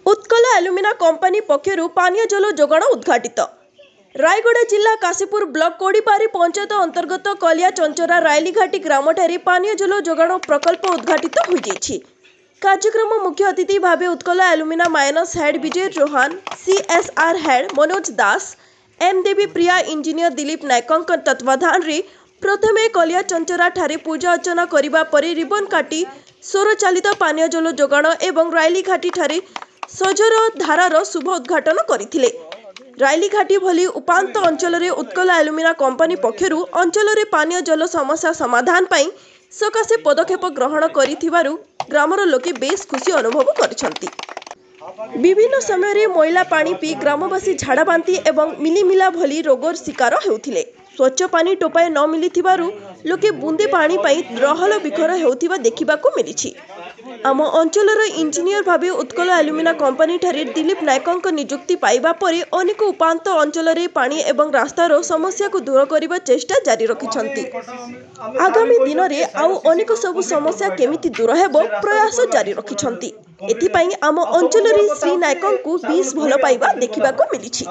Utkal alumina company पक्षरु पानीय जल जोगाण उद्घाटित। रायगढ़ जिला काशीपुर ब्लॉक कोड़ीपारी पंचायत अंतर्गत कलिया चंचरा रायलीघाटी ग्रामठारे पानीय जल जोगाण प्रकल्प उद्घाटित होइछि। कार्यक्रम मुख्य अतिथि भावे उत्कल एल्युमिना माइनस हेड विजय चौहान, सीएसआर हेड मनोज दास, एम देवी प्रिया इंजीनियर दिलीप नायक तत्वाधान रे प्रथमे कलिया चंचरा ठारे पूजा अर्चना करिबा परे रिबन काटी सौर चालित पानीय जल जोगाण एवं रायलीघाटी ठारे सजर धारार शुभ उद्घाटन करथिले। रायलीघाटी भली उपांत अंचल रे उत्कल एल्युमिना कंपनी पक्षरु अंचल रे पानीय जल समस्या समाधान पई सकाशे पदक्षेप ग्रहण करिथिबारु ग्रामर लोके बेस खुशी अनुभव करछंती। विभिन्न समय रे मैला पानी पी ग्रामवासी झाड़ा बांती एवं मिलीमिला भली रोगर शिकार हेउथिले। स्वच्छ पानी टोपाए न मिलिथिबारु लोके बूंदे पानी पई रहल विखर हेउथिबा देखिबाकू मिलिछि। आम अंचलर इंजीनियर भावे उत्कल एल्युमिना कंपनी ठारे दिलीप नायक नियुक्ति पाइबा परे अनेक उपांत अंचल रे पानी एवं रास्तार समस्या को दूर करने चेष्टा जारी रखिछंती। आगामी दिन रे आउ अनेक सबु समस्या केमिति दूर हेबो प्रयास जारी रखिछंती। एथिपाई आम अंचल रे श्री नायक को बीस भल पाइबा देखिबाकू मिलिछि।